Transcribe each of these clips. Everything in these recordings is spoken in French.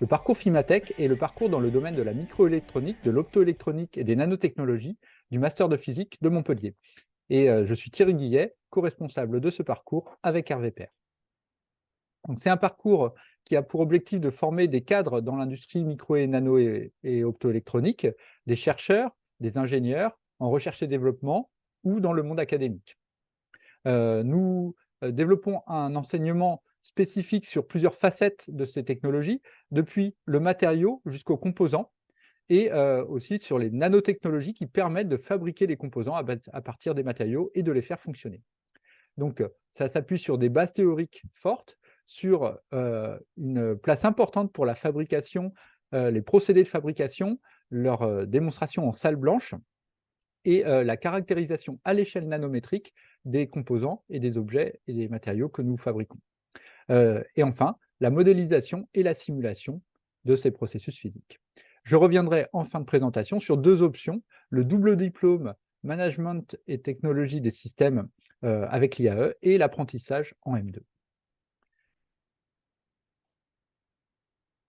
Le parcours Fimatech est le parcours dans le domaine de la microélectronique, de l'optoélectronique et des nanotechnologies du Master de physique de Montpellier. Et je suis Thierry Guillet, co-responsable de ce parcours avec Hervé Père. Donc, c'est un parcours qui a pour objectif de former des cadres dans l'industrie micro et nano et optoélectronique, des chercheurs, des ingénieurs en recherche et développement ou dans le monde académique. Nous développons un enseignement spécifique sur plusieurs facettes de ces technologies, depuis le matériau jusqu'aux composants, et aussi sur les nanotechnologies qui permettent de fabriquer les composants à partir des matériaux et de les faire fonctionner. Donc, ça s'appuie sur des bases théoriques fortes, sur une place importante pour la fabrication, les procédés de fabrication, leur démonstration en salle blanche, et la caractérisation à l'échelle nanométrique des composants et des objets et des matériaux que nous fabriquons. Et enfin, la modélisation et la simulation de ces processus physiques. Je reviendrai en fin de présentation sur deux options, le double diplôme Management et technologie des systèmes avec l'IAE et l'apprentissage en M2.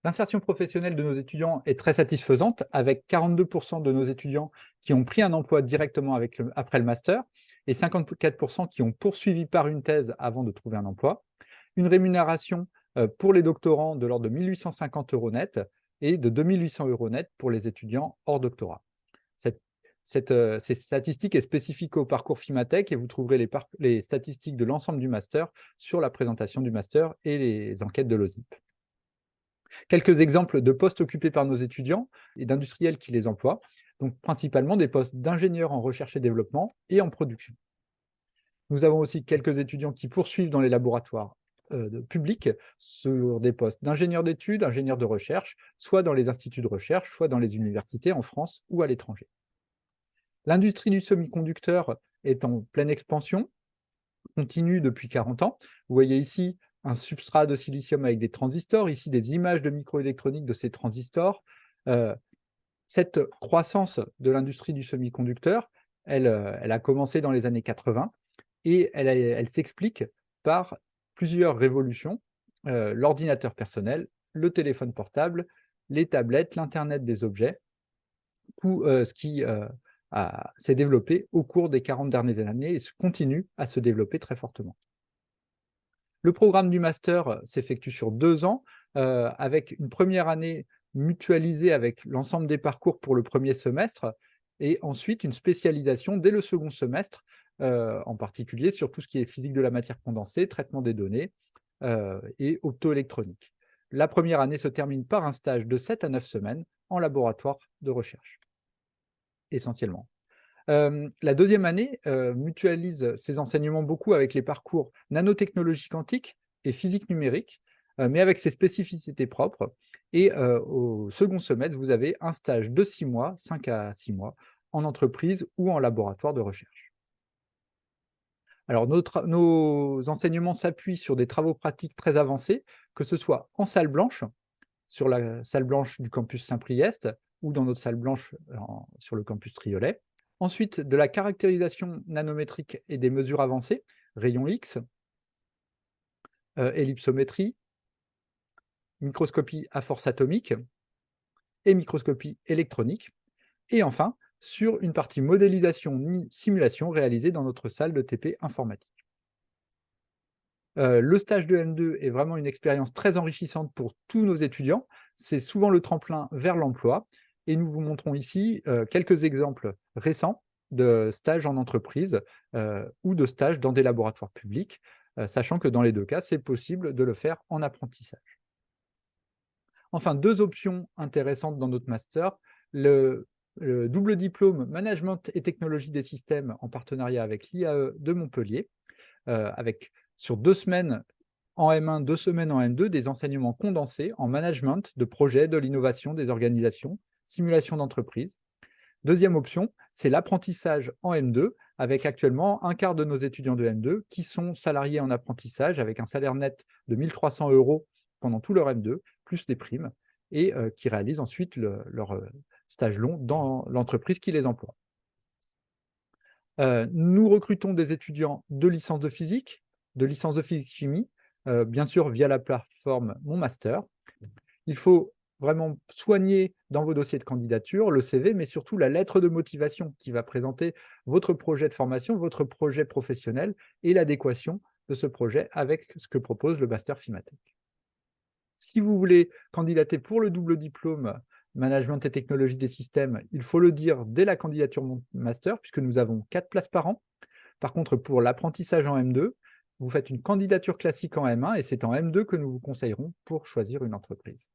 L'insertion professionnelle de nos étudiants est très satisfaisante, avec 42% de nos étudiants qui ont pris un emploi directement après le master et 54% qui ont poursuivi par une thèse avant de trouver un emploi. Une rémunération pour les doctorants de l'ordre de 1 850 € net et de 2 800 € net pour les étudiants hors doctorat. Ces statistiques est spécifique au parcours Fimatech et vous trouverez les statistiques de l'ensemble du master sur la présentation du master et les enquêtes de l'OSIP. Quelques exemples de postes occupés par nos étudiants et d'industriels qui les emploient, donc principalement des postes d'ingénieurs en recherche et développement et en production. Nous avons aussi quelques étudiants qui poursuivent dans les laboratoires publics sur des postes d'ingénieurs d'études, ingénieurs de recherche, soit dans les instituts de recherche, soit dans les universités en France ou à l'étranger. L'industrie du semi-conducteur est en pleine expansion, continue depuis 40 ans. Vous voyez ici un substrat de silicium avec des transistors, ici des images de microélectronique de ces transistors. Cette croissance de l'industrie du semi-conducteur, elle a commencé dans les années 80 et elle s'explique par plusieurs révolutions, l'ordinateur personnel, le téléphone portable, les tablettes, l'Internet des objets, tout ce qui s'est développé au cours des 40 dernières années et continue à se développer très fortement. Le programme du master s'effectue sur 2 ans, avec une première année mutualisée avec l'ensemble des parcours pour le premier semestre, et ensuite une spécialisation dès le second semestre, en particulier sur tout ce qui est physique de la matière condensée, traitement des données et optoélectronique. La première année se termine par un stage de 7 à 9 semaines en laboratoire de recherche, essentiellement. La deuxième année mutualise ses enseignements beaucoup avec les parcours nanotechnologie quantique et physique numérique, mais avec ses spécificités propres. Et au second semestre, vous avez un stage de 6 mois, 5 à 6 mois, en entreprise ou en laboratoire de recherche. Alors, nos enseignements s'appuient sur des travaux pratiques très avancés, que ce soit en salle blanche, sur la salle blanche du campus Saint-Priest, ou dans notre salle blanche sur le campus Triolet. Ensuite, de la caractérisation nanométrique et des mesures avancées, rayons X, ellipsométrie, microscopie à force atomique et microscopie électronique. Et enfin, sur une partie modélisation-simulation réalisée dans notre salle de TP informatique. Le stage de M2 est vraiment une expérience très enrichissante pour tous nos étudiants. C'est souvent le tremplin vers l'emploi. Et nous vous montrons ici quelques exemples récents de stages en entreprise ou de stages dans des laboratoires publics, sachant que dans les deux cas, c'est possible de le faire en apprentissage. Enfin, deux options intéressantes dans notre master, le double diplôme Management et technologie des systèmes en partenariat avec l'IAE de Montpellier, avec sur 2 semaines en M1, 2 semaines en M2, des enseignements condensés en management de projets, de l'innovation, des organisations, simulation d'entreprise. Deuxième option, c'est l'apprentissage en M2, avec actuellement un quart de nos étudiants de M2 qui sont salariés en apprentissage avec un salaire net de 1 300 € pendant tout leur M2, plus des primes, et qui réalisent ensuite leur stage long dans l'entreprise qui les emploie. Nous recrutons des étudiants de licence de physique chimie, bien sûr via la plateforme Mon Master. Il faut vraiment soigner dans vos dossiers de candidature le CV, mais surtout la lettre de motivation qui va présenter votre projet de formation, votre projet professionnel et l'adéquation de ce projet avec ce que propose le master FIMATEC. Si vous voulez candidater pour le double diplôme management et technologie des systèmes, il faut le dire dès la candidature master, puisque nous avons 4 places par an. Par contre, pour l'apprentissage en M2, vous faites une candidature classique en M1 et c'est en M2 que nous vous conseillerons pour choisir une entreprise.